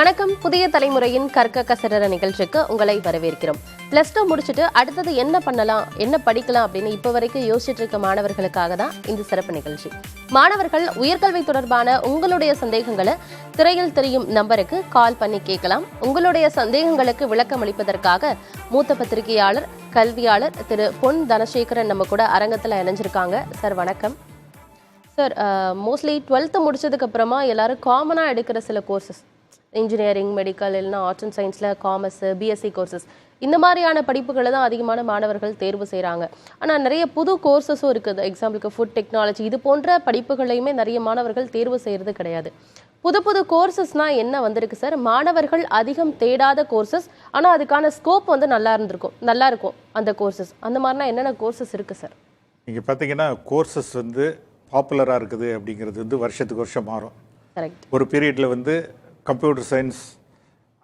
வணக்கம். புதிய தலைமுறையின் கற்க கசடர நிகழ்ச்சிக்கு உங்களை வரவேற்கிறோம். +2 முடிச்சுட்டு அடுத்தது என்ன பண்ணலாம், என்ன படிக்கலாம் அப்படின்னு இப்போ வரைக்கும் யோசிச்சுட்டு இருக்க மாணவர்களுக்காக தான் இந்த சிறப்பு நிகழ்ச்சி. மாணவர்கள் உயர்கல்வி தொடர்பான உங்களுடைய சந்தேகங்களை திரையில் தெரியும் நம்பருக்கு கால் பண்ணி கேட்கலாம். உங்களுடைய சந்தேகங்களுக்கு விளக்கம் அளிப்பதற்காக மூத்த பத்திரிகையாளர், கல்வியாளர் திரு பொன் தனசேகரன் நம்ம கூட அரங்கத்தில் இணைஞ்சிருக்காங்க. சார் வணக்கம். சார், மோஸ்ட்லி 12th முடிச்சதுக்கு அப்புறமா எல்லாரும் காமனாக எடுக்கிற சில கோர்சஸ், இன்ஜினியரிங், மெடிக்கல், இல்லைனா ஆர்ட்ஸ் அண்ட் சயின்ஸில் காமர்ஸ், பிஎஸ்சி கோர்சஸ், இந்த மாதிரியான படிப்புகளை தான் அதிகமான மாணவர்கள் தேர்வு செய்கிறாங்க. ஆனால் நிறைய புது கோர்சஸும் இருக்குது. எக்ஸாம்பிளுக்கு ஃபுட் டெக்னாலஜி, இது போன்ற படிப்புகளையுமே நிறைய மாணவர்கள் தேர்வு செய்கிறது கிடையாது. புது புது கோர்சஸ்னால் என்ன வந்திருக்கு சார்? மாணவர்கள் அதிகம் தேடாத கோர்சஸ், ஆனால் அதுக்கான ஸ்கோப் வந்து நல்லா இருக்கும் அந்த கோர்சஸ். அந்த மாதிரினா என்னென்ன கோர்சஸ் இருக்குது சார்? நீங்கள் பார்த்தீங்கன்னா கோர்சஸ் வந்து பாப்புலராக இருக்குது அப்படிங்கிறது வந்து வருஷத்துக்கு வருஷம் மாறும். கரெக்ட். ஒரு பீரியடில் வந்து கம்ப்யூட்டர் சயின்ஸ்,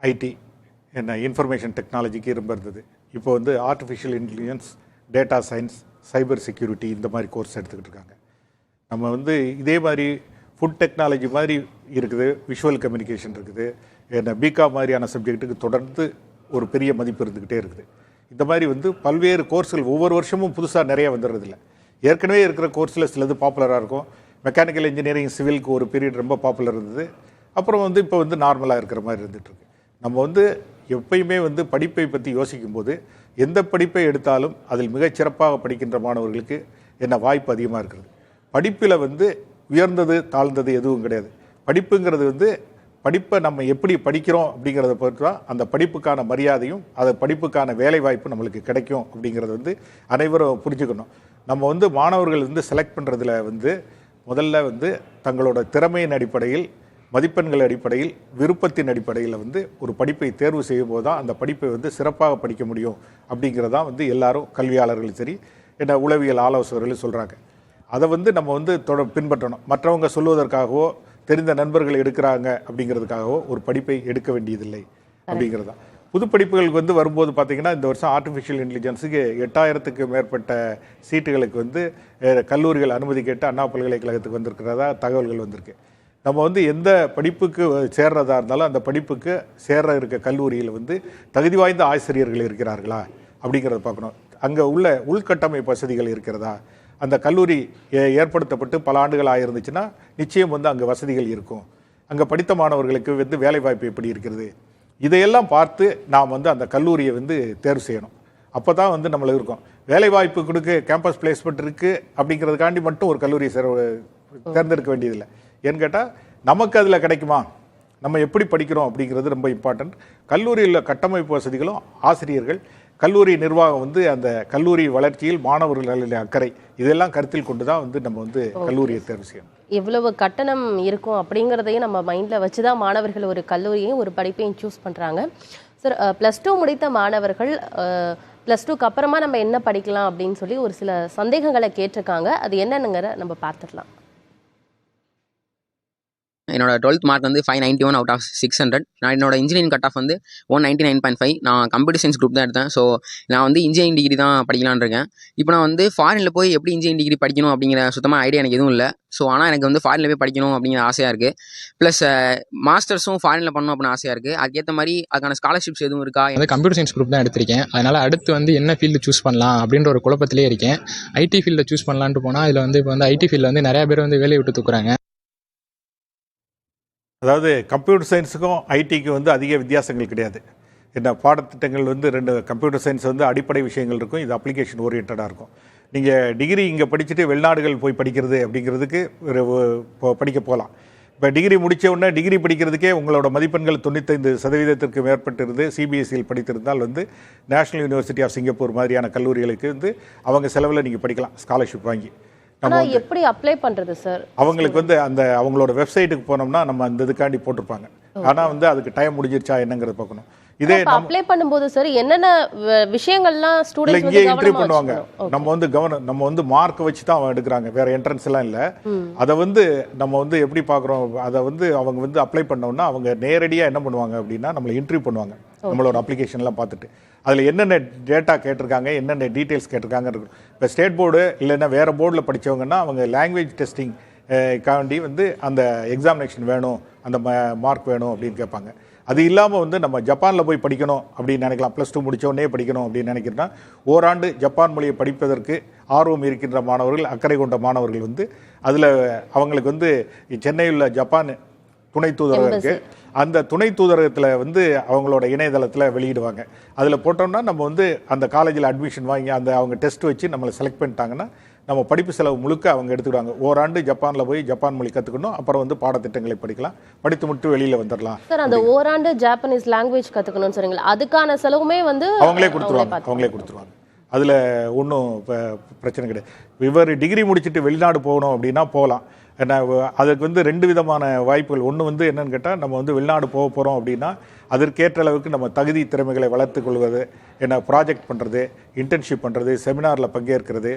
ஐடி, என்ன இன்ஃபர்மேஷன் டெக்னாலஜிக்கு ரொம்ப இருந்தது. இப்போ வந்து artificial intelligence, data science, cyber security, இந்த மாதிரி கோர்ஸ் எடுத்துக்கிட்டு இருக்காங்க. நம்ம வந்து இதே மாதிரி ஃபுட் டெக்னாலஜி மாதிரி இருக்குது, விஷுவல் கம்யூனிகேஷன் இருக்குது, என்ன பிகாம் மாதிரியான சப்ஜெக்ட்டுக்கு தொடர்ந்து ஒரு பெரிய மதிப்பு இருந்துக்கிட்டே இருக்குது. இந்த மாதிரி வந்து பல்வேறு கோர்ஸ்கள் ஒவ்வொரு வருஷமும் புதுசாக நிறைய வந்துடுறதில்ல. ஏற்கனவே இருக்கிற கோர்ஸில் சிலது பாப்புலராக இருக்கும். மெக்கானிக்கல் இன்ஜினியரிங், சிவிலுக்கு ஒரு பீரியட் ரொம்ப பாப்புலர் இருந்தது. அப்புறம் வந்து இப்போ வந்து நார்மலாக இருக்கிற மாதிரி இருந்துகிட்ருக்கு. நம்ம வந்து எப்பயுமே வந்து படிப்பை பற்றி யோசிக்கும்போது எந்த படிப்பை எடுத்தாலும் அதில் மிகச்சிறப்பாக படிக்கின்ற மாணவர்களுக்கு என்ன வாய்ப்பு அதிகமாக இருக்கிறது. படிப்பில் வந்து உயர்ந்தது தாழ்ந்தது எதுவும் கிடையாது. படிப்புங்கிறது வந்து படிப்பை நம்ம எப்படி படிக்கிறோம் அப்படிங்கிறத பொறுத்து தான் அந்த படிப்புக்கான மரியாதையும் அந்த படிப்புக்கான வேலை வாய்ப்பு நம்மளுக்கு கிடைக்கும் அப்படிங்கிறத வந்து அனைவரும் புரிஞ்சுக்கணும். நம்ம வந்து மாணவர்கள் வந்து செலக்ட் பண்ணுறதுல வந்து முதல்ல வந்து தங்களோட திறமையின் அடிப்படையில், மதிப்பெண்கள் அடிப்படையில், விருப்பத்தின் அடிப்படையில் வந்து ஒரு படிப்பை தேர்வு செய்யும் போது தான் அந்த படிப்பை வந்து சிறப்பாக படிக்க முடியும் அப்படிங்கிறதான் வந்து எல்லாரும், கல்வியாளர்களும் சரி, என்ன உளவியல் ஆலோசகர்களும் சொல்கிறாங்க. அதை வந்து நம்ம வந்து பின்பற்றணும். மற்றவங்க சொல்வதற்காகவோ தெரிந்த நண்பர்கள் எடுக்கிறாங்க அப்படிங்கிறதுக்காகவோ ஒரு படிப்பை எடுக்க வேண்டியதில்லை அப்படிங்கிறது தான். புது படிப்புகளுக்கு வந்து வரும்போது பார்த்திங்கன்னா இந்த வருஷம் ஆர்டிஃபிஷியல் இன்டெலிஜென்ஸுக்கு 8000க்கு மேற்பட்ட சீட்டுகளுக்கு வந்து கல்லூரிகள் அனுமதி கேட்டு அண்ணா பல்கலைக்கழகத்துக்கு வந்திருக்கிறதா தகவல்கள் வந்திருக்கு. நம்ம வந்து எந்த படிப்புக்கு சேர்றதா இருந்தாலும் அந்த படிப்புக்கு இருக்க கல்லூரியில் வந்து தகுதி வாய்ந்த ஆசிரியர்கள் இருக்கிறார்களா அப்படிங்கிறத பார்க்கணும். அங்கே உள்ள உள்கட்டமைப்பு வசதிகள் இருக்கிறதா, அந்த கல்லூரி ஏற்படுத்தப்பட்டு பல ஆண்டுகள் ஆகிருந்துச்சுன்னா நிச்சயம் வந்து அங்கே வசதிகள் இருக்கும். அங்கே படித்த மாணவர்களுக்கு வந்து வேலைவாய்ப்பு எப்படி இருக்கிறது, இதையெல்லாம் பார்த்து நாம் வந்து அந்த கல்லூரியை வந்து தேர்வு செய்யணும். அப்போ தான் வந்து நம்மளுக்கு இருக்கும். வேலைவாய்ப்பு கொடுக்க கேம்பஸ் பிளேஸ்மெண்ட் இருக்குது அப்படிங்கிறதுக்காண்டி மட்டும் ஒரு கல்லூரியை தேர்ந்தெடுக்க வேண்டியதில்லை. ஏன்னு கேட்டால் நமக்கு அதில் கிடைக்குமா, நம்ம எப்படி படிக்கிறோம் அப்படிங்கிறது ரொம்ப இம்பார்ட்டன்ட். கல்லூரியில் கட்டமைப்பு வசதிகளும், ஆசிரியர்கள், கல்லூரி நிர்வாகம் வந்து அந்த கல்லூரி வளர்ச்சியில் மாணவர்களின் அக்கறை, இதெல்லாம் கருத்தில் கொண்டு தான் வந்து நம்ம வந்து கல்லூரியை தேர்வு செய்யணும். எவ்வளவு கட்டணம் இருக்கும் அப்படிங்கிறதையும் நம்ம மைண்டில் வச்சு தான் மாணவர்கள் ஒரு கல்லூரியையும் ஒரு படிப்பையும் சூஸ் பண்ணுறாங்க. சார், +2 முடித்த மாணவர்கள் +2க்கு அப்புறமா நம்ம என்ன படிக்கலாம் அப்படின்னு சொல்லி ஒரு சில சந்தேகங்களை கேட்டிருக்காங்க. அது என்னன்னுங்கிற நம்ம பார்த்துடலாம். என்னோட 12th மார்க் வந்து 591 அவுட் ஆஃப் 600. நான் என்னோட இன்ஜினியரிங் கட் ஆஃப் வந்து 199.5. நான் கம்ப்யூட்டர் சயின்ஸ் குரூப் தான் எடுத்தேன். ஸோ நான் வந்து இன்ஜினியரிங் டிகிரி தான் படிக்கலான்னு இருக்கேன். இப்போ நான் வந்து ஃபாரினில் போய் எப்படி இன்ஜினியரிங் டிகிரி படிக்கணும் அப்படிங்கிற சுத்தமாக ஐடியா எனக்கு எதுவும் இல்லை. ஸோ ஆனால் எனக்கு வந்து ஃபாரினில் போய் படிக்கணும் அப்படிங்கிற ஆசையாக இருக்குது. ப்ளஸ் மாஸ்டர்ஸும் ஃபாரினில் பண்ணணும் அப்படின்னு ஆசையாக இருக்குது. அதுக்கேற்ற மாதிரி அதுக்கான ஸ்காலர்ஷிப்ஸ் எதுவும் இருக்கா? வந்து கம்ப்யூட்டர் சயின்ஸ் குரூப் தான் எடுத்திருக்கேன். அதனால் அடுத்து வந்து என்ன ஃபீல்டு சூஸ் பண்ணலாம் அப்படின்ற ஒரு குழப்பத்திலே இருக்கேன். ஐடி ஃபீல்டை சூஸ் பண்ணலான்ட்டு போனால் இதில் வந்து இப்போ வந்து ஐடி ஃபீல்டில் வந்து நிறையா பேர் வந்து வேலையை விட்டு தூக்குறாங்க. அதாவது கம்ப்யூட்டர் சயின்ஸுக்கும் ஐடிக்கும் வந்து அதிக வித்தியாசங்கள் கிடையாது. என்ன பாடத்திட்டங்கள் வந்து ரெண்டு, கம்ப்யூட்டர் சயின்ஸ் வந்து அடிப்படை விஷயங்கள் இருக்கும், இது அப்ளிகேஷன் ஓரியன்டாக இருக்கும். நீங்கள் டிகிரி இங்கே படிச்சுட்டு வெளிநாடுகள் போய் படிக்கிறது அப்படிங்கிறதுக்கு படிக்க போகலாம். இப்போ டிகிரி முடித்த உடனே டிகிரி படிக்கிறதுக்கே உங்களோட மதிப்பெண்கள் 95% மேற்பட்டு இருந்து சிபிஎஸ்சியில் படித்திருந்தால் வந்து நேஷனல் யூனிவர்சிட்டி ஆஃப் சிங்கப்பூர் மாதிரியான கல்லூரிகளுக்கு வந்து அவங்க செலவில் நீங்கள் படிக்கலாம், ஸ்காலர்ஷிப் வாங்கி. ஆனால் எப்படி அப்ளை பண்ணுறது சார்? அவங்களுக்கு வந்து அந்த அவங்களோட வெப்சைட்டுக்கு போனோம்னா நம்ம அந்த இதுக்காண்டி போட்டிருப்பாங்க. ஆனால் வந்து அதுக்கு டைம் முடிஞ்சிருச்சா என்னங்கிறத பார்க்கணும். இதே அப்ளை பண்ணும்போது சார் என்னென்ன விஷயங்கள்லாம் ஸ்டூடெண்ட்ஸ் இங்கே என்ட்ரி பண்ணுவாங்க. நம்ம வந்து மார்க் வச்சு தான் அவங்க எடுக்கிறாங்க, வேற என்ட்ரன்ஸ் எல்லாம் இல்லை. அதை வந்து நம்ம வந்து எப்படி பார்க்குறோம், அதை வந்து அவங்க வந்து அப்ளை பண்ணோம்னா அவங்க நேரடியாக என்ன பண்ணுவாங்க அப்படின்னா நம்மளை இன்ட்ரி பண்ணுவாங்க. நம்மளோட அப்ளிகேஷன்லாம் பார்த்துட்டு அதில் என்னென்ன டேட்டா கேட்டிருக்காங்க, என்னென்ன டீட்டெயில்ஸ் கேட்டிருக்காங்க இருக்கும். இப்போ ஸ்டேட் போர்டு இல்லைன்னா வேறு போர்டில் படித்தவங்கன்னா அவங்க லாங்குவேஜ் டெஸ்டிங் காண்டி வந்து அந்த எக்ஸாமினேஷன் வேணும், அந்த மார்க் வேணும் அப்படின்னு கேட்பாங்க. அது இல்லாமல் வந்து நம்ம ஜப்பானில் போய் படிக்கணும் அப்படின்னு நினைக்கலாம். +2 முடித்த உடனே படிக்கணும் அப்படின்னு நினைக்கிறோன்னா ஓராண்டு ஜப்பான் மொழியை படிப்பதற்கு ஆர்வம் இருக்கின்ற மாணவர்கள், அக்கறை கொண்ட மாணவர்கள் வந்து அதில் அவங்களுக்கு வந்து சென்னையில் உள்ள ஜப்பான் துணை தூதரகம் இருக்குது. அந்த துணை தூதரகத்தில் வந்து அவங்களோட இணையதளத்தில் வெளியிடுவாங்க. அதில் போட்டோம்னா நம்ம வந்து அந்த காலேஜில் அட்மிஷன் வாங்கி அந்த அவங்க டெஸ்ட் வச்சு நம்மளை செலக்ட் பண்ணிட்டாங்கன்னா நம்ம படிப்பு செலவு முழுக்க அவங்க எடுத்துக்கிடுவாங்க. ஓராண்டு ஜப்பானில் போய் ஜப்பான் மொழி கற்றுக்கணும், அப்புறம் வந்து பாடத்திட்டங்களை படிக்கலாம், படித்து மட்டும் வெளியில் வந்துடலாம். சார் அந்த ஓராண்டு ஜாப்பனீஸ் லாங்குவேஜ் கற்றுக்கணும்னு சொன்னீங்களா, அதுக்கான செலவுமே வந்து அவங்களே கொடுத்துருவாங்க. அதில் ஒன்றும் பிரச்சனை கிடையாது. இவர் டிகிரி முடிச்சுட்டு வெளிநாடு போகணும் அப்படின்னா போகலாம். ஏன்னா அதுக்கு வந்து 2 விதமான வாய்ப்புகள். ஒன்று வந்து என்னென்னு கேட்டால், நம்ம வந்து வெளிநாடு போக போகிறோம் அப்படின்னா அதற்கேற்ற அளவுக்கு நம்ம தகுதி திறமைகளை வளர்த்து கொள்வது, என்ன ப்ராஜெக்ட் பண்ணுறது, இன்டர்ன்ஷிப் பண்ணுறது, செமினாரில் பங்கேற்கிறது,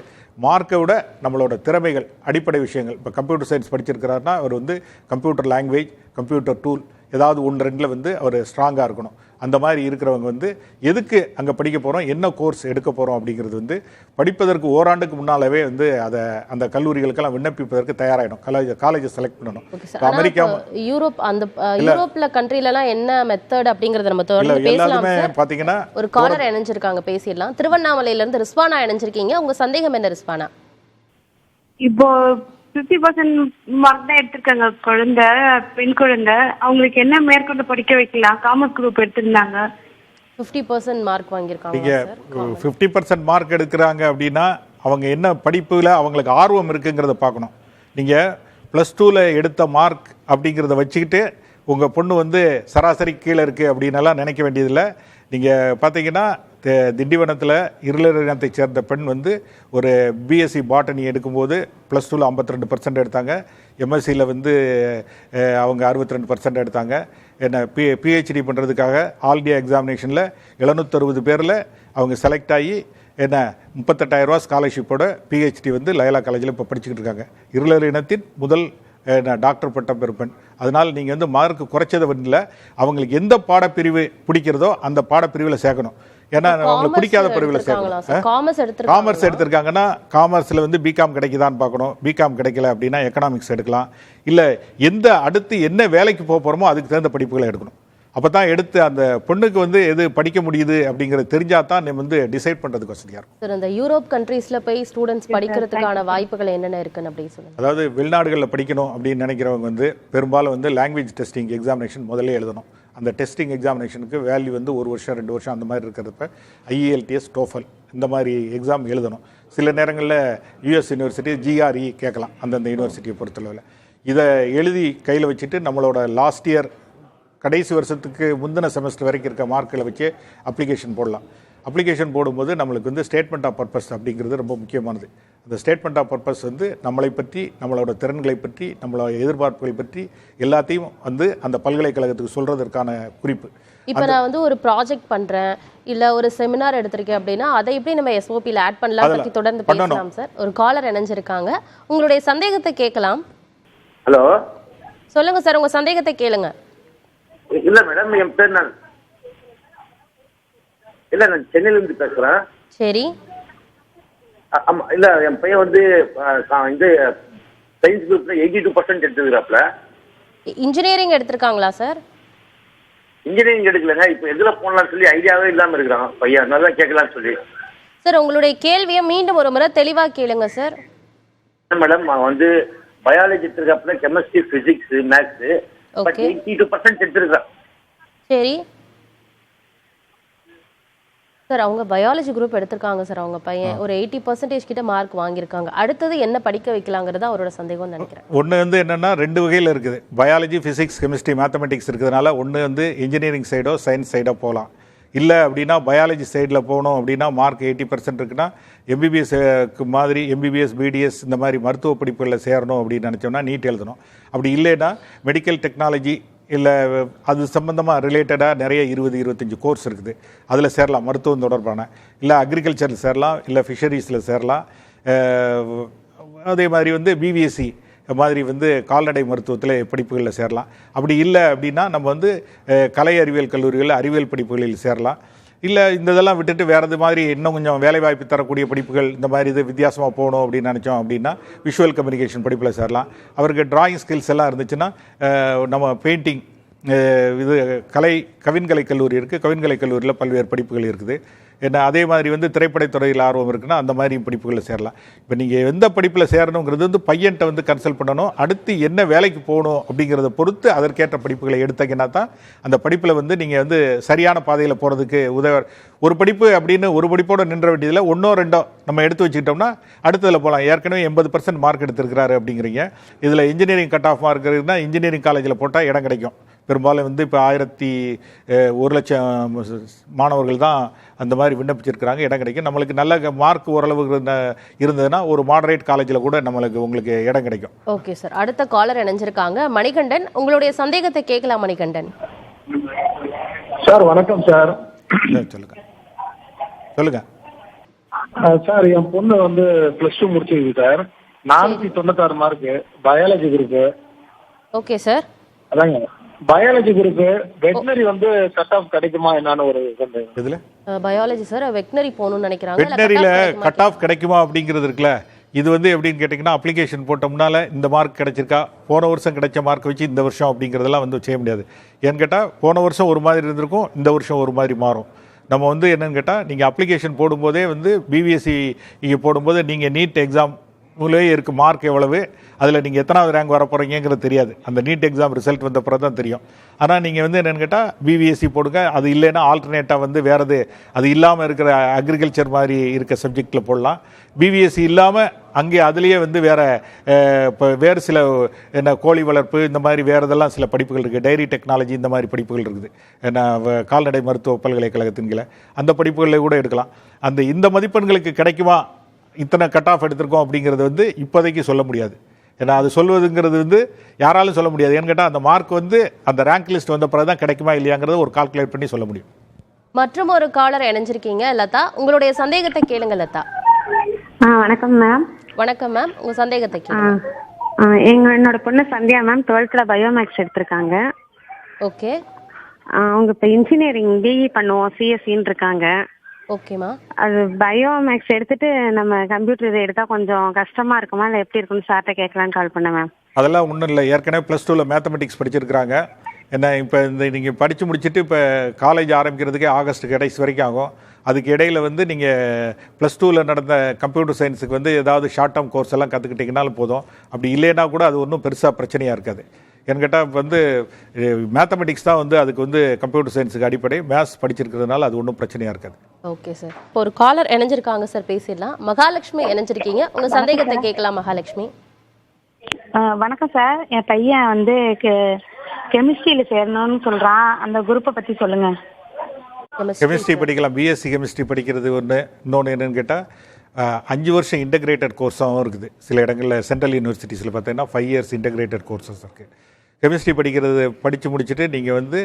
மார்க்கை விட நம்மளோட திறமைகள், அடிப்படை விஷயங்கள். இப்போ கம்ப்யூட்டர் சயின்ஸ் படிச்சிருக்கிறாருன்னா அவர் வந்து கம்ப்யூட்டர் லாங்குவேஜ், கம்ப்யூட்டர் டூல் ஏதாவது 1-2 வந்து அவர் ஸ்ட்ராங்காக இருக்கணும். அந்த மாதிரி இருக்கிறவங்க வந்து எதுக்கு அங்கே படிக்க போகிறோம், என்ன கோர்ஸ் எடுக்க போகிறோம் அப்படிங்கிறது வந்து படிப்பதற்கு ஓராண்டுக்கு முன்னாலவே வந்து அதை அந்த கல்லூரிகளுக்கெல்லாம் விண்ணப்பிப்பதற்கு தயாராகிடும். காலேஜை செலக்ட் பண்ணணும். அமெரிக்கா, யூரோப், அந்த யூரோப்ல கண்ட்ரிலலாம் என்ன மெத்தட் அப்படிங்கறத நம்ம தொடர்ந்து பேசலாம். பார்த்தீங்கன்னா ஒரு காலர் இணைஞ்சிருக்காங்க, பேசிடலாம். திருவண்ணாமலையிலேருந்து ரிஸ்வானா இணைஞ்சிருக்கீங்க. உங்க சந்தேகம் என்ன ரிஸ்வானா? இப்போ 50% மார்க் தான் எடுத்திருக்காங்க குழந்தை, பெண் குழந்தை. அவங்களுக்கு என்ன மேற்கொண்டு படிக்க வைக்கலாம்? காமர்ஸ் குரூப் எடுத்திருந்தாங்க. 50% மார்க் வாங்கியிருக்காங்க. நீங்கள் 50% மார்க் எடுக்கிறாங்க அப்படின்னா அவங்க என்ன படிப்பில் அவங்களுக்கு ஆர்வம் இருக்குங்கிறத பார்க்கணும். நீங்கள் +2ல் எடுத்த மார்க் அப்படிங்கிறத வச்சுக்கிட்டு உங்கள் பொண்ணு வந்து சராசரி கீழே இருக்குது அப்படின்னலாம் நினைக்க வேண்டியதில்லை. நீங்கள் பார்த்தீங்கன்னா திண்டிவனத்தில் இருளர் இனத்தை சேர்ந்த பெண் வந்து ஒரு பிஎஸ்சி பாட்டனி எடுக்கும்போது +2ல் 52% எடுத்தாங்க. எம்எஸ்சியில் வந்து அவங்க 62% எடுத்தாங்க. என்ன பிஹெச்டி பண்ணுறதுக்காக ஆல் இண்டியா எக்ஸாமினேஷனில் 760 பேரில் அவங்க செலக்ட் ஆகி என்ன 38,000 ரூபா ஸ்காலர்ஷிப்போட பிஹெச்டி வந்து லயலா காலேஜில் இப்போ படிச்சுக்கிட்டு இருக்காங்க. இருளர் இனத்தின் முதல் டாக்டர் பட்டம் பெறும். அதனால் நீங்கள் வந்து மார்க் குறைச்சதை இல்லை, அவங்களுக்கு எந்த பாடப்பிரிவு பிடிக்கிறதோ அந்த பாடப்பிரிவில் சேர்க்கணும். ஏன்னா அவங்களுக்கு பிடிக்காத பிரிவில் சேர்க்கணும். காமர்ஸ் எடுத்திருக்காங்கன்னா காமர்ஸில் வந்து பிகாம் கிடைக்குதான்னு பார்க்கணும். பிகாம் கிடைக்கல அப்படின்னா எக்கனாமிக்ஸ் எடுக்கலாம். இல்லை எந்த அடுத்து என்ன வேலைக்கு போக போகிறோமோ அதுக்கு தகுந்த படிப்புகளை எடுக்கணும். அப்போ தான் எடுத்து அந்த பொண்ணுக்கு வந்து எது படிக்க முடியுது அப்படிங்கிறது தெரிஞ்சால் தான் நம்ம வந்து டிசைட் பண்ணுறதுக்கு வசதியாக இருக்கும். சார் இந்த யூரோப் கண்ட்ரீஸில் போய் ஸ்டூடெண்ட்ஸ் படிக்கிறதுக்கான வாய்ப்புகள் என்னென்ன இருக்குன்னு அப்படின்னு சொல்லுங்கள். அதாவது வெளிநாடுகளில் படிக்கணும் அப்படின்னு நினைக்கிறவங்க வந்து பெரும்பாலும் வந்து லாங்குவேஜ் டெஸ்டிங் எக்ஸாமினேஷன் முதல்ல எழுதணும். அந்த டெஸ்டிங் எக்ஸாமினேஷனுக்கு வேல்யூ வந்து 1 வருஷம் 2 வருஷம் அந்த மாதிரி இருக்கிறப்ப IELTS, TOEFL இந்த மாதிரி எக்ஸாம் எழுதணும். சில நேரங்களில் US யூனிவர்சிட்டி GRE கேட்கலாம், அந்தந்த யூனிவர்சிட்டியை பொறுத்தளவில். இதை எழுதி கையில் வச்சுட்டு நம்மளோட லாஸ்ட் இயர் கடைசி வருஷத்துக்கு முந்தின செமஸ்டர் வரைக்கும் இருக்க மார்க்கில் வச்சு அப்ளிகேஷன் போடலாம். அப்ளிகேஷன் போடும்போது நம்மளுக்கு வந்து ஸ்டேட்மெண்ட் ஆஃப் பர்பஸ் அப்படிங்கிறது ரொம்ப முக்கியமானது. அந்த ஸ்டேட்மெண்ட் ஆஃப் பர்பஸ் வந்து நம்மளை பற்றி, நம்மளோட திறன்களை பற்றி, நம்மளோட எதிர்பார்ப்புகளை பற்றி எல்லாத்தையும் வந்து அந்த பல்கலைக்கழகத்துக்கு சொல்கிறதற்கான குறிப்பு. இப்போ நான் வந்து ஒரு ப்ராஜெக்ட் பண்ணுறேன், இல்லை ஒரு செமினார் எடுத்திருக்கேன் அப்படின்னா அதை எப்படி நம்ம SOPயில் ஆட் பண்ணலாம் பற்றி தொடர்ந்து பேசலாம் சார். ஒரு காலர் இணைஞ்சிருக்காங்க, உங்களுடைய சந்தேகத்தை கேட்கலாம். ஹலோ, சொல்லுங்கள் சார், உங்கள் சந்தேகத்தை கேளுங்க. இல்ல மேடம், என் பேர் நான் சென்னையிலிருந்து பேசுறேன். சரி. ஆமா, இல்ல என் பையன் வந்து இந்த சயின்ஸ் குரூப்ல 82% எடுத்துக்கிறாப்ல. இன்ஜினியரிங் எடுத்திருக்காங்களா சார்? இன்ஜினியரிங் எடுக்கலங்க, இப்போ எதுல போடலாம்னு சொல்லி ஐடியாவே இல்லாம இருக்கிறான் பையன். அதனால தான் கேட்கலாம்னு சொல்லி. சார் உங்களுடைய கேள்வியை மீண்டும் ஒரு முறை தெளிவா கேளுங்க சார். மேடம் அவன் வந்து பயாலஜி எடுத்திருக்காப்ல, கெமிஸ்ட்ரி, பிசிக்ஸ், மேத்ஸ். பட் 82% எடுத்திருக்கான். சரி சார், அவங்க பயாலஜி குரூப் எடுத்திருக்காங்க சார். அவங்க பையன் ஒரு 80% கிட்ட மார்க் வாங்கியிருக்காங்க. அடுத்தது என்ன படிக்க வைக்கலாங்கிறது அவரோட சந்தேகம்னு நினைக்கிறேன். ஒன்று வந்து என்னென்னா 2 வகையில் இருக்குது. பயாலஜி, ஃபிசிக்ஸ், கெமிஸ்ட்ரி, மேத்தமெட்டிக்ஸ் இருக்கிறதுனால ஒன்று வந்து இன்ஜினியரிங் சைடோ சயின்ஸ் சைடோ போகலாம். இல்லை அப்படின்னா பயாலஜி சைடில் போகணும் அப்படின்னா மார்க் 80% இருக்குன்னா எம்பிபிஎஸ்க்கு மாதிரி எம்பிபிஎஸ், பிடிஎஸ் இந்த மாதிரி மருத்துவ படிப்புகளில் சேரணும் அப்படின்னு நினச்சோம்னா நீட் எழுதணும். அப்படி இல்லைன்னா மெடிக்கல் டெக்னாலஜி இல்லை அது சம்மந்தமாக ரிலேட்டடாக நிறைய 20-25 கோர்ஸ் இருக்குது, அதில் சேரலாம். மருத்துவம் தொடர்பான இல்லை அக்ரிகல்ச்சரில் சேரலாம், இல்லை ஃபிஷரிஸில் சேரலாம். அதே மாதிரி வந்து பிபிஎஸ்சி மாதிரி வந்து கால்நடை மருத்துவத்தில் படிப்புகளில் சேரலாம். அப்படி இல்லை அப்படின்னா நம்ம வந்து கலை அறிவியல் கல்லூரிகளில் அறிவியல் படிப்புகளில் சேரலாம். இல்லை இந்த இதெல்லாம் விட்டுட்டு வேறு இது மாதிரி இன்னும் கொஞ்சம் வேலைவாய்ப்பு தரக்கூடிய படிப்புகள் இந்த மாதிரி இது வித்தியாசமாக போகணும் அப்படின்னு நினச்சோம் அப்படின்னா விஷுவல் கம்யூனிகேஷன் படிப்பில் சேரலாம். அவருக்கு டிராயிங் ஸ்கில்ஸ் எல்லாம் இருந்துச்சுன்னா நம்ம பெயிண்டிங் இது கவின்கலை கல்லூரி இருக்குது. கவின்கலை கல்லூரியில் பல்வேறு படிப்புகள் இருக்குது. என்ன அதே மாதிரி வந்து திரைப்படத்துறையில் ஆர்வம் இருக்குன்னா அந்த மாதிரி படிப்புகளில் சேரலாம். இப்போ நீங்கள் எந்த படிப்பில் சேரணுங்கிறது வந்து பையன்கிட்ட வந்து கன்சல்ட் பண்ணணும். அடுத்து என்ன வேலைக்கு போகணும் அப்படிங்கிறத பொறுத்து அதற்கேற்ற படிப்புகளை எடுத்தீங்கன்னா தான் அந்த படிப்பில் வந்து நீங்கள் வந்து சரியான பாதையில் போகிறதுக்கு ஒரு படிப்பு அப்படின்னு ஒரு படிப்போடு நின்ற வேண்டியதில் ஒன்றோ ரெண்டோ நம்ம எடுத்து வச்சுக்கிட்டோம்னா அடுத்ததில் போகலாம். ஏற்கனவே 80% மார்க் எடுத்திருக்கிறாரு அப்படிங்கிறீங்க. இதில் இன்ஜினியரிங் கட் ஆஃப் மார்க் இருக்குன்னா இன்ஜினியரிங் காலேஜில் போட்டால் இடம் கிடைக்கும். பெரும்பாலும் வந்து இப்போ 1,00,000 மாணவர்கள் தான் அந்த மாதிரி விண்ணப்பிச்சிருக்கிறாங்க, இடம் கிடைக்கும். நம்மளுக்கு நல்ல மார்க் ஓரளவு இருந்ததுன்னா ஒரு மாடரேட் காலேஜில் கூட உங்களுக்கு இடம் கிடைக்கும். ஓகே சார், அடுத்த காலர் இணைஞ்சிருக்காங்க. மணிகண்டன், உங்களுடைய சந்தேகத்தை கேட்கலாம். மணிகண்டன் சார் வணக்கம் சார். சொல்லுங்க சார், என் பொண்ணு வந்து +2 முடிச்சிருக்கு sir. 496 mark, biology group. Okay sir. அதாங்க பயாலஜி குரூப்பு. வெட்னரி வந்து கட் ஆஃப் கிடைக்குமா என்னன்னு ஒரு சந்தேகம். இதுல பயாலஜி சார் வெட்னரி போகணும்னு நினைக்கிறாங்க. வெட்னரியில கட் ஆஃப் கிடைக்குமா அப்படிங்கிறது இருக்குல்ல, இது வந்து எப்படின்னு கேட்டிங்கன்னா அப்ளிகேஷன் போட்டோம்னால இந்த மார்க் கிடைச்சிருக்கா, போன வருஷம் கிடைச்ச மார்க் வச்சு இந்த வருஷம் அப்படிங்கிறதெல்லாம் வந்து செய்ய முடியாது. ஏன்னு கேட்டால் போன வருஷம் ஒரு மாதிரி இருந்திருக்கும், இந்த வருஷம் ஒரு மாதிரி மாறும். நம்ம வந்து என்னன்னு கேட்டால் நீங்கள் அப்ளிகேஷன் போடும்போதே வந்து பிபிஎஸ்சி இங்கே போடும்போது நீங்கள் நீட் எக்ஸாம் உங்களே இருக்குது மார்க் எவ்வளவு, அதில் நீங்கள் எத்தனாவது ரேங்க் வர போகிறீங்கிறது தெரியாது. அந்த நீட் எக்ஸாம் ரிசல்ட் வந்த பிறகு தான் தெரியும். ஆனால் நீங்கள் வந்து என்னென்னு கேட்டால் பிபிஎஸ்சி போடுங்க, அது இல்லைன்னா ஆல்டர்னேட்டாக வந்து வேறு அது இல்லாமல் இருக்கிற அக்ரிகல்ச்சர் மாதிரி இருக்க சப்ஜெக்டில் போடலாம். பிபிஎஸ்சி இல்லாமல் அங்கே அதுலேயே வந்து இப்போ வேறு சில கோழி வளர்ப்பு இந்த மாதிரி வேறு இதெல்லாம் சில படிப்புகள் இருக்குது. டைரி டெக்னாலஜி இந்த மாதிரி படிப்புகள் இருக்குது. கால்நடை மருத்துவ பல்கலைக்கழகத்தின் கீழே அந்த படிப்புகளில் கூட எடுக்கலாம். இந்த மதிப்பெண்களுக்கு கிடைக்குமா இத்தனை கட் ஆஃப் எடுத்திருக்கோம் அப்படிங்கிறது வந்து இப்போதைக்கு சொல்ல முடியாது. ஏன்னா அது சொல்வதுங்கிறது வந்து யாராலும் சொல்ல முடியாது. ஏன்னு கேட்டால் அந்த மார்க் வந்து அந்த ரேங்க் லிஸ்ட் வந்த பிறகு தான் கிடைக்குமா இல்லையாங்கிறத ஒரு கால்குலேட் பண்ணி சொல்ல முடியும். மற்றும் ஒரு காலர் இணைஞ்சிருக்கீங்க. லதா, உங்களுடைய சந்தேகத்தை கேளுங்க. லதா வணக்கம் மேம். வணக்கம் மேம், உங்க சந்தேகத்தை கேளுங்க. என்னோட பொண்ணு சந்தியா மேம் 12th பயோமேக்ஸ் எடுத்திருக்காங்க. ஓகே. அவங்க இப்போ இன்ஜினியரிங் பிஇ பண்ணுவோம் சிஎஸ்சின்னு இருக்காங்க. ஓகேமா. அது பயோமேக்ஸ் எடுத்துட்டு நம்ம கம்ப்யூட்டர் இதை எடுத்தா கொஞ்சம் கஷ்டமா இருக்குமா இல்லை எப்படி இருக்குன்னு சார்ட்ட கேட்கலான்னு கால் பண்ணேன் மேம். அதெல்லாம் ஒன்றும் இல்லை, ஏற்கனவே +2 மேத்தமெட்டிக்ஸ் படிச்சிருக்கிறாங்க. என்ன இப்போ நீங்கள் படித்து முடிச்சுட்டு இப்போ காலேஜ் ஆரம்பிக்கிறதுக்கே ஆகஸ்ட் கடைசி வரைக்கும் ஆகும். அதுக்கு இடையில் வந்து நீங்கள் +2 நடந்த கம்ப்யூட்டர் சயின்ஸுக்கு வந்து ஏதாவது ஷார்ட் டேர்ம் கோர்ஸ் எல்லாம் கற்றுக்கிட்டிங்கனாலும் போதும். அப்படி இல்லைன்னா கூட அது ஒன்றும் பெருசாக பிரச்சனையாக இருக்காது. ஏன்னு கேட்டால் வந்து மேத்தமெட்டிக்ஸ் தான் வந்து அதுக்கு வந்து கம்ப்யூட்டர் சயின்ஸுக்கு அடிப்படை. மேத்ஸ் படிச்சிருக்கிறதுனால அது ஒன்றும் பிரச்சனையாக இருக்காது. Okay sir. இப்போ ஒரு காலர் இணைஞ்சிருக்காங்க சார், பேசிடலாம். மகாலட்சுமி இணைஞ்சிருக்கீங்க, உங்க சந்தேகத்தை கேட்கலாம். மகாலட்சுமி வணக்கம் சார். என் பையன் வந்து கெமிஸ்ட்ரியில் சேரணும்னு சொல்கிறான், அந்த குரூப்பை பற்றி சொல்லுங்க. கெமிஸ்ட்ரி படிக்கலாம். பிஎஸ்சி கெமிஸ்ட்ரி படிக்கிறது ஒன்று. இன்னொன்று என்னென்னு கேட்டால் 5 வருஷம் இன்டகிரேட்டட் கோர்ஸாகவும் இருக்குது. சில இடங்களில் சென்ட்ரல் யூனிவர்சிட்டிஸில் பார்த்தீங்கன்னா 5 இயர்ஸ் இன்டகிரேட்டட் கோர்ஸஸ் இருக்குது. கெமிஸ்ட்ரி படித்து முடிச்சுட்டு நீங்கள் வந்து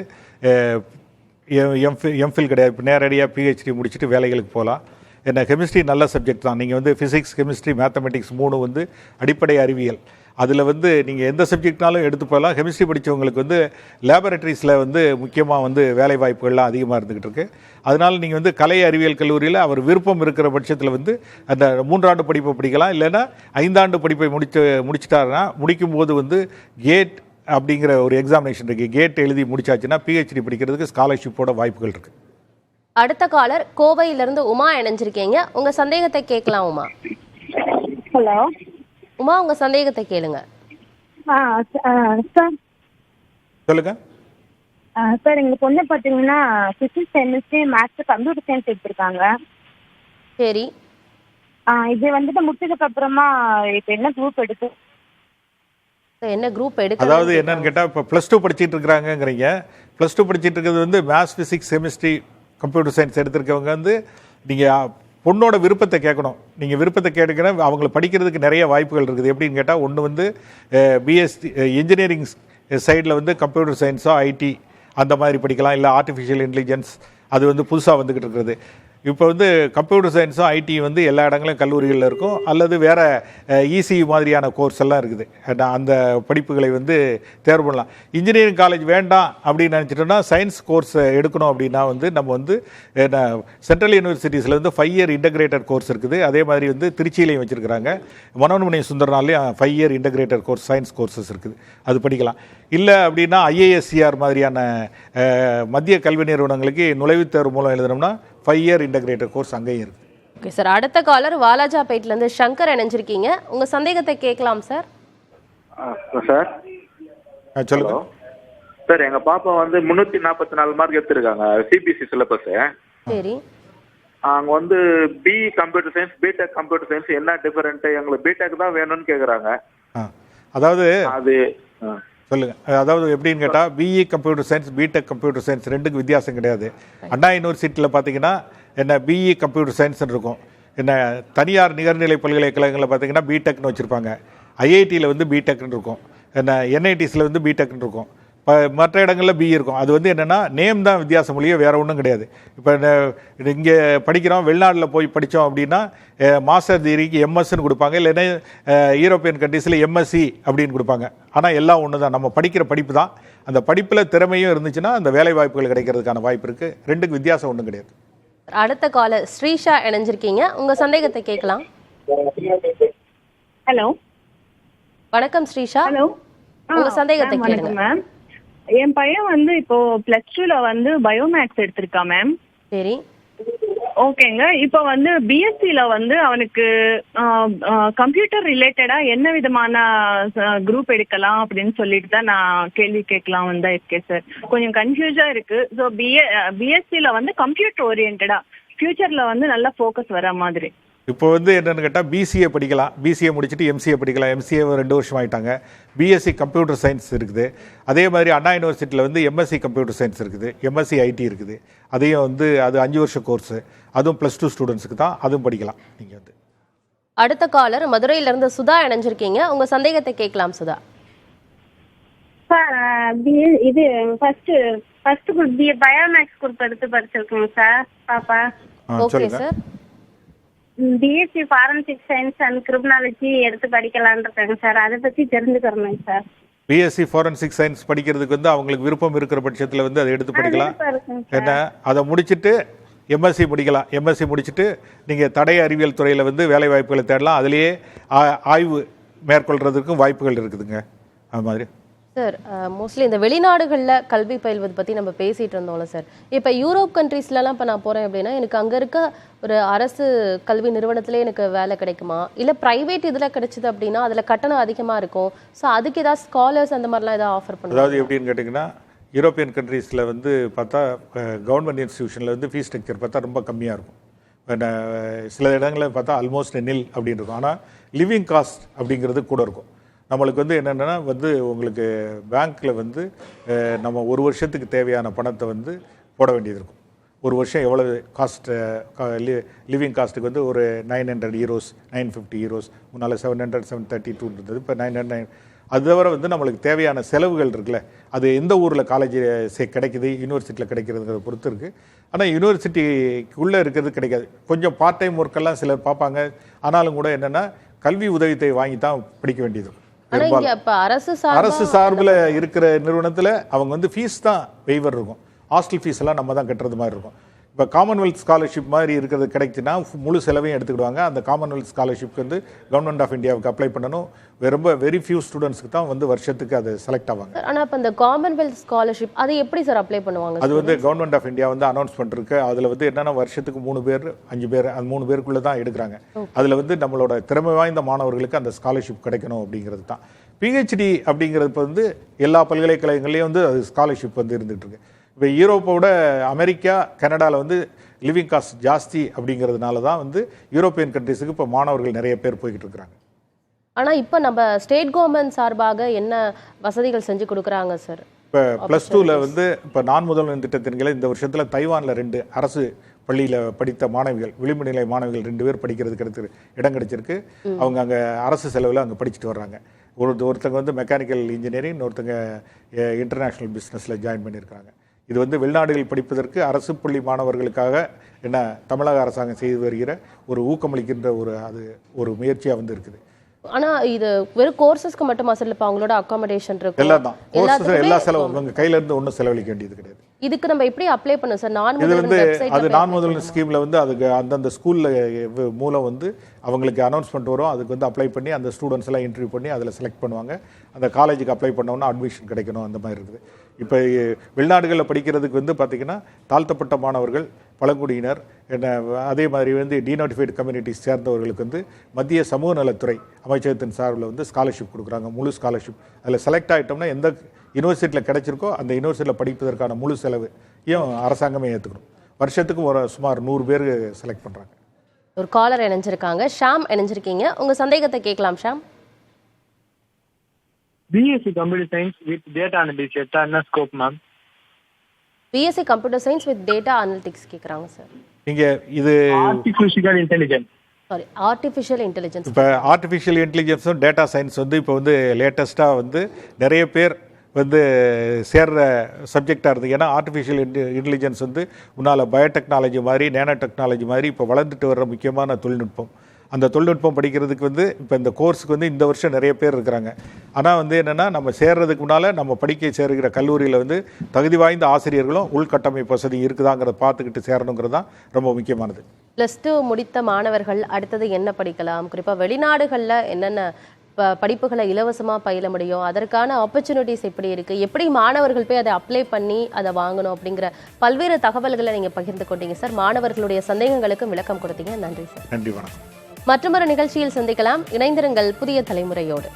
எம்ஃபில் கிடையாது, இப்போ நேரடியாக பிஹெச்டி முடிச்சுட்டு வேலைகளுக்கு போகலாம். என்ன கெமிஸ்ட்ரி நல்ல சப்ஜெக்ட் தான். நீங்கள் வந்து ஃபிசிக்ஸ், கெமிஸ்ட்ரி, மேத்தமெட்டிக்ஸ் 3 வந்து அடிப்படை அறிவியல். அதில் வந்து நீங்கள் எந்த சப்ஜெக்ட்னாலும் எடுத்து போகலாம். கெமிஸ்ட்ரி படித்தவங்களுக்கு வந்து லேபரட்டரிஸில் வந்து முக்கியமாக வந்து வேலை வாய்ப்புகள்லாம் அதிகமாக இருந்துக்கிட்டு இருக்குது. அதனால் நீங்கள் வந்து கலை அறிவியல் கல்லூரியில் அவர் விருப்பம் இருக்கிற பட்சத்தில் வந்து அந்த 3 ஆண்டு படிப்பை படிக்கலாம். இல்லைன்னா 5 ஆண்டு படிப்பை முடிச்சிட்டாருன்னா முடிக்கும்போது வந்து கேட் அப்படிங்கிற ஒரு எக்ஸாமினேஷன் இருக்குது. கேட் எழுதி முடிச்சாச்சுன்னா பிஹெச்டி படிக்கிறதுக்கு ஸ்காலர்ஷிப்போட வாய்ப்புகள் இருக்குது. அடுத்த காலர் கோவையிலிருந்து உமா இணைஞ்சிருக்கீங்க, உங்க சந்தேகத்தை கேட்கலாம். உமா. ஹலோ உமா, உங்க சந்தேகத்தை கேளுங்க. சார் சொல்லுங்க. சார் எங்க பொண்ணு பார்த்தீங்கன்னா physics, chemistry, maths, computer science எடுத்திருக்காங்க. சரி. இது வந்துட்டு முடிச்சதுக்கு அப்புறமா இப்போ என்ன குரூப் எடுத்து என்ன குரூப் எடுக்க, அதாவது என்னன்னு கேட்டால் இப்போ +2 படிச்சுட்டு இருக்கிறாங்கங்கிறீங்க. +2 படிச்சுட்டு இருக்கிறது வந்து maths, physics, chemistry, computer science எடுத்திருக்கவங்க வந்து நீங்கள் பொண்ணோட விருப்பத்தை கேட்கணும். நீங்கள் விருப்பத்தை கேட்கணும். அவங்களை படிக்கிறதுக்கு நிறைய வாய்ப்புகள் இருக்குது. எப்படின்னு கேட்டால் ஒன்று வந்து பிஎஸ்சி இன்ஜினியரிங் சைடில் வந்து கம்ப்யூட்டர் சயின்ஸோ ஐடி அந்த மாதிரி படிக்கலாம். இல்லை ஆர்டிஃபிஷியல் இன்டெலிஜென்ஸ் அது வந்து புதுசாக வந்துக்கிட்டு இருக்கிறது. இப்போ வந்து கம்ப்யூட்டர் சயின்ஸும் ஐடி வந்து எல்லா இடங்களையும் கல்லூரிகளில் இருக்கும், அல்லது வேறு இசி மாதிரியான கோர்ஸ் எல்லாம் இருக்குது. அந்த படிப்புகளை வந்து தேர்வு பண்ணலாம். இன்ஜினியரிங் காலேஜ் வேண்டாம் அப்படின்னு நினச்சிட்டோம்னா சயின்ஸ் கோர்ஸ் எடுக்கணும் அப்படின்னா வந்து நம்ம வந்து சென்ட்ரல் யூனிவர்சிட்டிஸில் வந்து 5 இயர் இன்டகிரேட்டட் கோர்ஸ் இருக்குது. அதே மாதிரி வந்து திருச்சியிலையும் வச்சுருக்கிறாங்க. மனோன்மணி சுந்தரனாலையும் 5 year integrated course science courses இருக்குது, அது படிக்கலாம். இல்லை அப்படின்னா ஐஏஎஸ்சிஆர் மாதிரியான மத்திய கல்வி நிறுவனங்களுக்கு நுழைவுத் தேர்வு மூலம் எழுதுனோம்னா 5 இயர் இன்டகிரேட்டட் கோர்ஸ் அங்கேயும் இருக்குது. ஓகே சார், அடுத்த காலர் வாலாஜாபேட்லேருந்து சங்கர் இணைஞ்சிருக்கீங்க. உங்கள் சந்தேகத்தை கேட்கலாம் சார். சார் சொல்லுங்க சார். எங்க பாப்பா வந்து 344 மார்க் எடுத்திருக்காங்க சிபிஎஸ்சி சிலபஸ். சரி, அவங்க வந்து BE computer science, BTech computer science என்ன டிஃபரெண்ட்? எங்களுக்கு பிடெக் தான் வேணும்னு கேக்குறாங்க. அதாவது அது சொல்லுங்க. அதாவது எப்படின்னு கேட்டால் BE computer science, BTech computer science ரெண்டுக்கும் வித்தியாசம் கிடையாது. அண்ணா யூனிவர்சிட்டியில் பார்த்தீங்கன்னா என்ன பிஇ கம்ப்யூட்டர் சயின்ஸ்னு இருக்கும். என்ன தனியார் நிகர்நிலை பல்கலைக்கழகங்களில் பார்த்தீங்கன்னா பிடெக்னு வச்சுருப்பாங்க. ஐஐடியில் வந்து பிடெக்னு இருக்கும். என்ன என்ஐடிஸில் வந்து பிடெக்னு இருக்கும். மற்ற இடங்களில் பிஇ இருக்கும். அது வந்து என்னென்னா நேம் தான் வித்தியாசம் மொழியே, வேறு ஒன்றும் கிடையாது. இப்போ இங்கே படிக்கிறோம், வெளிநாட்டில் போய் படித்தோம் அப்படின்னா மாஸ்டர் டிகிரிக்கு எம்எஸ்ன்னு கொடுப்பாங்க, இல்லைன்னா யூரோப்பியன் கண்ட்ரீஸில் எம்எஸ்சி அப்படின்னு கொடுப்பாங்க. ஆனால் எல்லாம் ஒன்று தான், நம்ம படிக்கிற படிப்பு தான். அந்த படிப்பில் திறமையும் இருந்துச்சுன்னா அந்த வேலை வாய்ப்புகள் கிடைக்கிறதுக்கான வாய்ப்பு இருக்குது. ரெண்டுக்கு வித்தியாசம் ஒன்றும் கிடையாது. அடுத்த காலர் ஸ்ரீஷா இணைஞ்சிருக்கீங்க. உங்கள் சந்தேகத்தை கேட்கலாம். ஹலோ, வணக்கம் ஸ்ரீஷா. ஹலோ, உங்க சந்தேகத்தை கேளுங்க. மேம், என் பையன் வந்து இப்போ +2ல வந்து பயோமேக்ஸ் எடுத்திருக்கான் மேம். சரி, ஓகேங்க. இப்போ வந்து பிஎஸ்சில வந்து அவனுக்கு கம்ப்யூட்டர் ரிலேட்டடா என்ன விதமான குரூப் எடுக்கலாம் அப்படின்னு சொல்லிட்டு தான் நான் கேள்வி கேட்கலாம் வந்தா இருக்கேன் சார். கொஞ்சம் கன்ஃபியூஸா இருக்கு. ஸோ பிஎஸ்சில வந்து கம்ப்யூட்டர் ஓரியன்டா ஃபியூச்சர்ல வந்து நல்ல ஃபோக்கஸ் வர மாதிரி. இப்போ வந்து என்னென்னு கேட்டால் பிசிஏ படிக்கலாம். பிசிஏ முடிச்சுட்டு எம்சிஏ படிக்கலாம். எம்சிஏ 2 வருஷம் ஆகிட்டாங்க. பிஎஸ்சி கம்ப்யூட்டர் சயின்ஸ் இருக்குது. அதே மாதிரி அண்ணா யூனிவர்சிட்டியில் வந்து எம்எஸ்சி கம்ப்யூட்டர் சயின்ஸ் இருக்குது, எம்எஸ்சி ஐடி இருக்குது. அதையும் வந்து அது 5 வருஷ கோர்ஸு, அதுவும் +2 ஸ்டூடெண்ட்ஸுக்கு தான், அதுவும் படிக்கலாம். நீங்கள் வந்து அடுத்த காலர் மதுரையிலிருந்து சுதா இணைஞ்சிருக்கீங்க. உங்கள் சந்தேகத்தை கேட்கலாம் சுதா. சார், இது ஃபர்ஸ்ட் குரூப் பயோமேக்ஸ் குரூப் எடுத்து படிச்சிருக்கோங்க சார் பாப்பா. Okay sir. BSc forensic science and criminology எடுத்து படிக்கலான்னு இருக்காங்க சார். அதை பத்தி தெரிஞ்சுக்கிறோங்க சார். பிஎஸ்சி ஃபாரன்சிக் சயின்ஸ் படிக்கிறதுக்கு வந்து அவங்களுக்கு விருப்பம் இருக்கிற பட்சத்தில் வந்து அதை எடுத்து படிக்கலாம். என்ன அதை முடிச்சுட்டு எம்எஸ்சி முடிக்கலாம். எம்எஸ்சி முடிச்சுட்டு நீங்கள் தடய அறிவியல் துறையில் வந்து வேலை வாய்ப்புகளை தேடலாம். அதுலேயே ஆய்வு மேற்கொள்கிறதுக்கும் வாய்ப்புகள் இருக்குதுங்க. அது மாதிரி சார், மோஸ்ட்லி இந்த வெளிநாடுகளில் கல்வி பயில்வது பற்றி நம்ம பேசிகிட்டு இருந்தோம்ல சார். இப்போ யூரோப் கண்ட்ரீஸ்லலாம் இப்போ நான் போகிறேன் அப்படின்னா எனக்கு அங்கே இருக்க ஒரு அரசு கல்வி நிறுவனத்திலே எனக்கு வேலை கிடைக்குமா, இல்லை ப்ரைவேட் இதில் கிடைச்சிது அப்படின்னா அதில் கட்டணம் அதிகமாக இருக்கும். ஸோ அதுக்கு ஏதாவது ஸ்காலர்ஸ் அந்த மாதிரிலாம் ஏதாவது ஆஃபர் பண்ணுவோம்? அதாவது எப்படின்னு கேட்டிங்கன்னா, யூரோப்பியன் கண்ட்ரீஸில் வந்து பார்த்தா கவர்மெண்ட் இன்ஸ்டியூஷனில் வந்து ஃபீஸ் ஸ்ட்ரக்சர் பார்த்தா ரொம்ப கம்மியாக இருக்கும். சில இடங்களில் பார்த்தா ஆல்மோஸ்ட் நில் அப்படின்னு இருக்கும். ஆனால் லிவிங் காஸ்ட் அப்படிங்கிறது கூட இருக்கும். நம்மளுக்கு வந்து என்னென்னா வந்து உங்களுக்கு பேங்க்கில் வந்து நம்ம ஒரு வருஷத்துக்கு தேவையான பணத்தை வந்து போட வேண்டியது இருக்கும். ஒரு வருஷம் எவ்வளவு காஸ்ட் லிவிங் காஸ்ட்டுக்கு வந்து ஒரு 900 யூரோஸ், 950 யூரோஸ், முன்னால் 700 732 இருந்தது, இப்போ 909. அது தவிர வந்து நம்மளுக்கு தேவையான செலவுகள் இருக்குல்ல, அது எந்த ஊரில் காலேஜ் கிடைக்குது, யூனிவர்சிட்டியில் கிடைக்கிறதுங்கிறத பொறுத்து இருக்குது. ஆனால் யூனிவர்சிட்டிக்குள்ளே இருக்கிறது கிடைக்காது. கொஞ்சம் பார்ட் டைம் ஒர்க்கெல்லாம் சிலர் பார்ப்பாங்க. ஆனாலும் கூட என்னென்னா கல்வி உதவித்தை வாங்கி தான் படிக்க வேண்டியது. அரசு சார்பில் இருக்கிற நிறுவனத்தில் அவங்க வந்து ஃபீஸ் தான் வெய்வர் இருக்கும். ஹாஸ்டல் ஃபீஸ் எல்லாம் நம்ம தான் கட்டுறது மாதிரி இருக்கும். இப்போ காமன்வெல்த் ஸ்காலர்ஷிப் மாதிரி இருக்கிறது கிடைக்குன்னா முழு செலவையும் எடுத்துக்கிடுவாங்க. அந்த காமன்வெல்த் ஸ்காலர்ஷிப்க்கு வந்து கவர்மெண்ட் ஆஃப் இந்தியாவுக்கு அப்ளை பண்ணணும். ரொம்ப வெரி ஃபியூ ஸ்டூடெண்ட்ஸ்க்கு தான் வந்து வருஷத்துக்கு அது செலக்ட் ஆவாங்க. ஆனால் இப்போ இந்த காமன்வெல்த் ஸ்காலர்ஷிப் அது எப்படி சார் அப்ளை பண்ணுவாங்க? அது வந்து கவர்மெண்ட் ஆஃப் இந்தியா வந்து அனௌன்ஸ்மெண்ட் இருக்கு. அதில் வந்து என்னென்னா வருஷத்துக்கு 3 பேர் 5 பேர் அந்த 3 பேருக்குள்ளே தான் எடுக்கிறாங்க. அதில் வந்து நம்மளோட திறமை வாய்ந்த மாணவர்களுக்கு அந்த ஸ்காலர்ஷிப் கிடைக்கணும் அப்படிங்கிறது தான். பிஹெச்டி அப்படிங்கிறது இப்போ வந்து எல்லா பல்கலைக்கழகங்கள்லேயும் வந்து அது ஸ்காலர்ஷிப் வந்து இருந்துகிட்டு இருக்கு. இப்போ யூரோப்போட அமெரிக்கா, கனடாவில் வந்து லிவிங் காஸ்ட் ஜாஸ்தி அப்படிங்கிறதுனால தான் வந்து யூரோப்பியன் கண்ட்ரீஸுக்கு இப்போ மாணவர்கள் நிறைய பேர் போய்கிட்டு இருக்கிறாங்க. ஆனால் இப்போ நம்ம ஸ்டேட் கவர்மெண்ட் சார்பாக என்ன வசதிகள் செஞ்சு கொடுக்குறாங்க சார்? இப்போ +2ல வந்து இப்போ நான் முதல்வன் திட்டத்தின் கீழ் இந்த வருஷத்தில் தைவானில் 2 அரசு பள்ளியில் படித்த மாணவிகள், விளிம்பு நிலை மாணவிகள் 2 பேர் படிக்கிறதுக்கு இடம் கிடைச்சிருக்கு. அவங்க அங்கே அரசு செலவில் அங்கே படிச்சுட்டு வர்றாங்க. ஒருத்தங்க வந்து மெக்கானிக்கல் இன்ஜினியரிங், ஒருத்தங்க இன்டர்நேஷ்னல் பிஸ்னஸில் ஜாயின் பண்ணியிருக்காங்க. இது வந்து வெளிநாடுகளில் படிப்பதற்கு அரசு பள்ளி மாணவர்களுக்காக என்ன தமிழக அரசாங்கம் செய்து வருகிற ஒரு ஊக்கமளிக்கின்ற ஒரு முயற்சியாக வந்து இருக்குது. ஆனா இது வெறும் கோர்சஸ்க்கு மட்டுமா சார்? இப்போ அவங்களோட அகாமடேஷன் இருக்கும், எல்லாம் தான் கோர்சஸ் எல்லா செலவும் உங்க கையில இருந்து ஒன்றும் செலவழிக்க வேண்டியது கிடையாது. இதுக்கு நம்ம எப்படி அப்ளை பண்ணோம் சார்? இது வந்து அது நான் முதல்ல ஸ்கீம்ல வந்து அதுக்கு அந்தந்த ஸ்கூல்ல மூலம் வந்து அவங்களுக்கு அனௌன்ஸ்மெண்ட் வரும். அதுக்கு வந்து அப்ளை பண்ணி அந்த ஸ்டூடெண்ட்ஸ் எல்லாம் இன்டர்வியூ பண்ணி அதில் செலக்ட் பண்ணுவாங்க. அந்த காலேஜுக்கு அப்ளை பண்ணோன்னா அட்மிஷன் கிடைக்கணும், அந்த மாதிரி இருக்குது. இப்போ வெளிநாடுகளில் படிக்கிறதுக்கு வந்து பார்த்திங்கன்னா தாழ்த்தப்பட்ட மாணவர்கள், பழங்குடியினர், என்ன அதே மாதிரி வந்து டீநோட்டிஃபைடு கம்யூனிட்டிஸ் சேர்ந்தவர்களுக்கு வந்து மத்திய சமூக நலத்துறை அமைச்சகத்தின் சார்பில் வந்து ஸ்காலர்ஷிப் கொடுக்குறாங்க, முழு ஸ்காலர்ஷிப். அதில் செலக்ட் ஆகிட்டோம்னா எந்த யூனிவர்சிட்டியில் கிடைச்சிருக்கோ அந்த யூனிவர்சிட்டியில் படிப்பதற்கான முழு செலவையும் அரசாங்கமே ஏற்றுக்கணும். வருஷத்துக்கு சுமார் 100 பேர் செலக்ட் பண்ணுறாங்க. ஒரு காலர் இணைஞ்சிருக்காங்க. ஷாம் இணைஞ்சிருக்கீங்க, உங்கள் சந்தேகத்தை கேட்கலாம் Sham. BSc computer science with data analytics எடுத்தா என்ன scope ma'am? BSc computer science with data analytics கேட்குறாங்க சார். நீங்கள் இது ஆர்டிஃபிஷியல் இன்டெலிஜென்ஸ் ஆர்டிஃபிஷியல் இன்டெலிஜென்ஸ். இப்போ ஆர்டிஃபிஷியல் இன்டெலிஜென்ஸும் டேட்டா சயின்ஸ் வந்து இப்போ வந்து லேட்டஸ்ட்டாக வந்து நிறைய பேர் வந்து சேர்ற சப்ஜெக்டாக இருக்குது. ஏன்னா ஆர்டிஃபிஷியல் இன்டெலிஜென்ஸ் வந்து முன்னால் பயோடெக்னாலஜி மாதிரி, நேனோ டெக்னாலஜி மாதிரி இப்போ வளர்ந்துட்டு வர்ற முக்கியமான தொழில்நுட்பம். அந்த தொழில்நுட்பம் படிக்கிறதுக்கு வந்து இப்போ இந்த கோர்ஸுக்கு வந்து இந்த வருஷம் நிறைய பேர் இருக்கிறாங்க. ஆனால் வந்து என்னென்னா நம்ம சேர்றதுக்கு முன்னால் நம்ம படிக்க சேர்கிற கல்லூரியில் வந்து தகுதி வாய்ந்த ஆசிரியர்களும் உள்கட்டமைப்பு வசதி இருக்குதாங்கிறத பார்த்துக்கிட்டு சேரணுங்கிறது தான் ரொம்ப முக்கியமானது. +2 முடித்த மாணவர்கள் அடுத்தது என்ன படிக்கலாம், குறிப்பாக வெளிநாடுகளில் என்னென்ன படிப்புகளை இலவசமாக பயில முடியும், அதற்கான ஆப்பர்ச்சுனிட்டிஸ் எப்படி இருக்குது, எப்படி மாணவர்கள் போய் அதை அப்ளை பண்ணி அதை வாங்கணும் அப்படிங்கிற பல்வேறு தகவல்களை நீங்கள் பகிர்ந்து கொண்டீங்க சார். மாணவர்களுடைய சந்தேகங்களுக்கும் விளக்கம் கொடுத்தீங்க. நன்றி சார். நன்றி, வணக்கம். மற்றொரு நிகழ்ச்சியில் சந்திக்கலாம். இணைந்திருங்கள் புதிய தலைமுறையோடு.